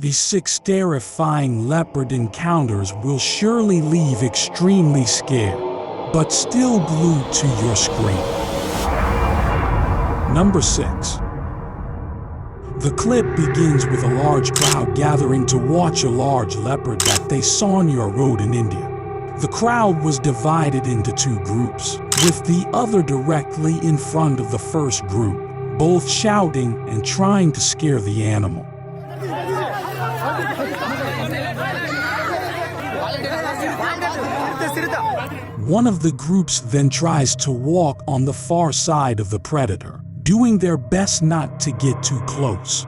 The 6 terrifying leopard encounters will surely leave extremely scared, but still glued to your screen. Number 6. The clip begins with a large crowd gathering to watch a large leopard that they saw on your road in India. The crowd was divided into 2 groups, with the other directly in front of the first group, both shouting and trying to scare the animal. One of the groups then tries to walk on the far side of the predator, doing their best not to get too close.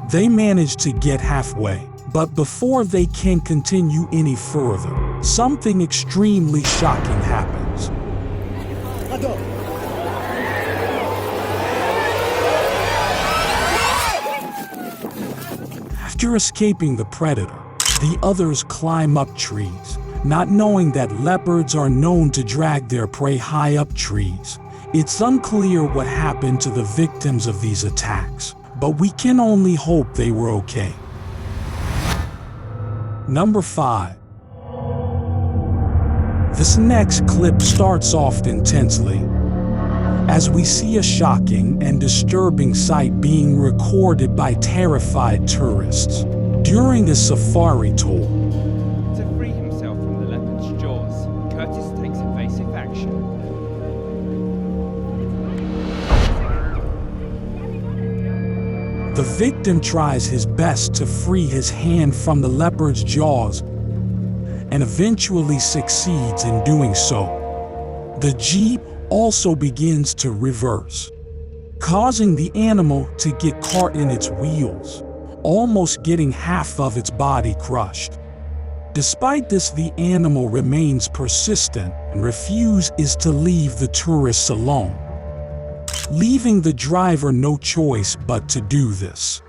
They manage to get halfway, but before they can continue any further, something extremely shocking happens. After escaping the predator, the others climb up trees, not knowing that leopards are known to drag their prey high up trees. It's unclear what happened to the victims of these attacks, but we can only hope they were okay. Number 5. This next clip starts off intensely, as we see a shocking and disturbing sight being recorded by terrified tourists during a safari tour. To free himself from the leopard's jaws, Curtis takes evasive action. The victim tries his best to free his hand from the leopard's jaws and eventually succeeds in doing so. The Jeep also begins to reverse, causing the animal to get caught in its wheels, almost getting half of its body crushed. Despite this, the animal remains persistent and refuses to leave the tourists alone, leaving the driver no choice but to do this.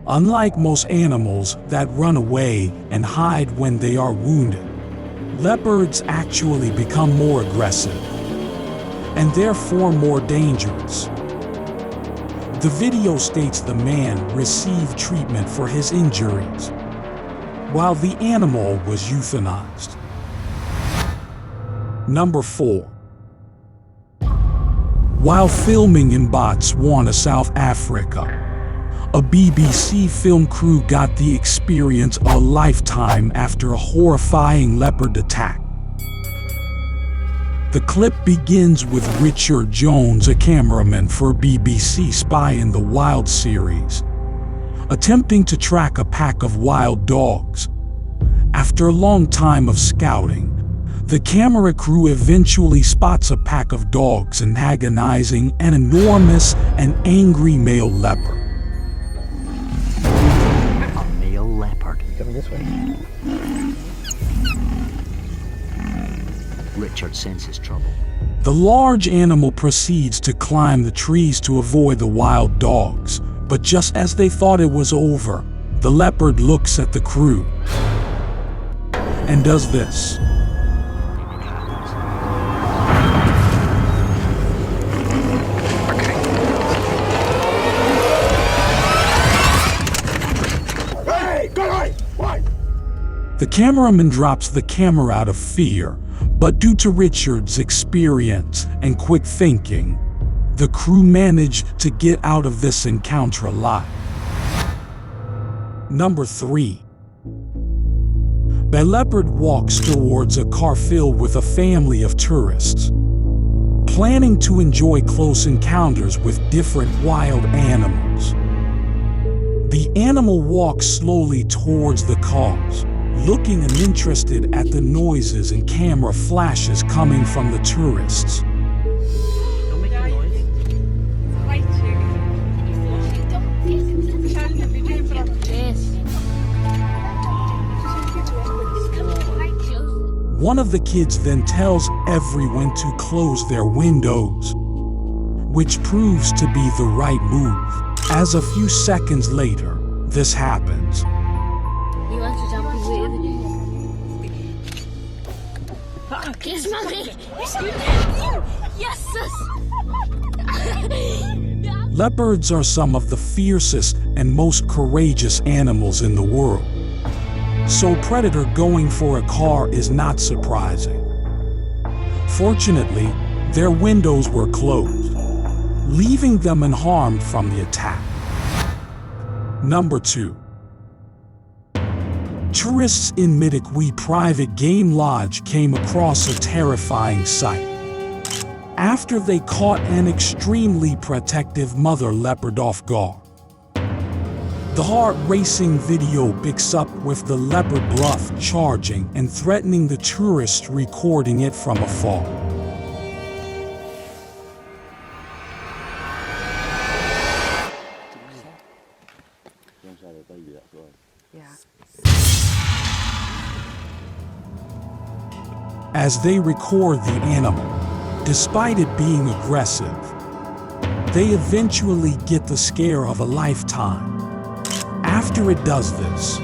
Unlike most animals that run away and hide when they are wounded, leopards actually become more aggressive and therefore more dangerous. The video states the man received treatment for his injuries, while the animal was euthanized. Number 4. While filming in Botswana, South Africa, a BBC film crew got the experience of a lifetime after a horrifying leopard attack. The clip begins with Richard Jones, a cameraman for BBC Spy in the Wild series, attempting to track a pack of wild dogs. After a long time of scouting, the camera crew eventually spots a pack of dogs antagonizing an enormous and angry male leopard. Leopard. Coming this way. Richard senses trouble. The large animal proceeds to climb the trees to avoid the wild dogs, but just as they thought it was over, the leopard looks at the crew and does this. The cameraman drops the camera out of fear, but due to Richard's experience and quick thinking, the crew managed to get out of this encounter alive. Number 3. The leopard walks towards a car filled with a family of tourists, planning to enjoy close encounters with different wild animals. The animal walks slowly towards the cars, looking and interested at the noises and camera flashes coming from the tourists. Don't make a noise. One of the kids then tells everyone to close their windows, which proves to be the right move, as a few seconds later, this happens. He wants to jump with you. Yes, mommy! Yes, sis! Leopards are some of the fiercest and most courageous animals in the world. So predator going for a car is not surprising. Fortunately, their windows were closed, leaving them unharmed from the attack. Number 2. Tourists in Midikwi Private Game Lodge came across a terrifying sight. After they caught an extremely protective mother leopard off guard. The heart-racing video picks up with the leopard luff charging and threatening the tourist, recording it from afar. As they record the animal, despite it being aggressive, they eventually get the scare of a lifetime. After it does this,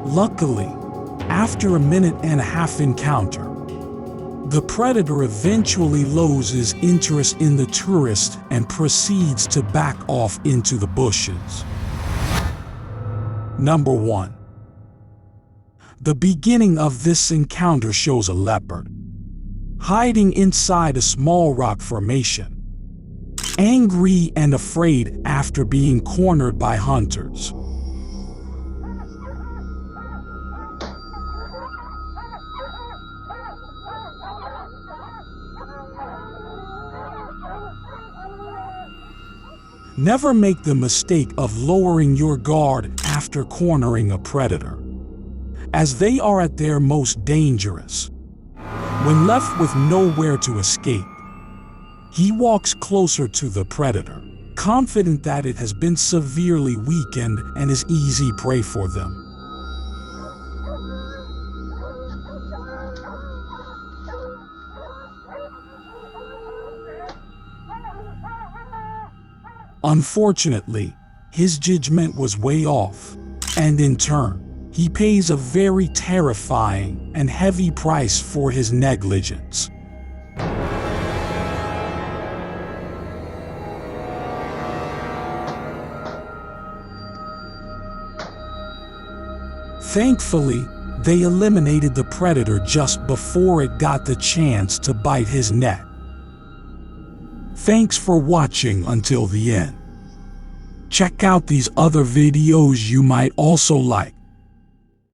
luckily, after a 1.5-minute encounter, the predator eventually loses interest in the tourist and proceeds to back off into the bushes. Number 1. The beginning of this encounter shows a leopard hiding inside a small rock formation, angry and afraid after being cornered by hunters. Never make the mistake of lowering your guard after cornering a predator, as they are at their most dangerous. When left with nowhere to escape, he walks closer to the predator, confident that it has been severely weakened and is easy prey for them. Unfortunately, his judgment was way off, and in turn, he pays a very terrifying and heavy price for his negligence. Thankfully, they eliminated the predator just before it got the chance to bite his neck. Thanks for watching until the end. Check out these other videos you might also like.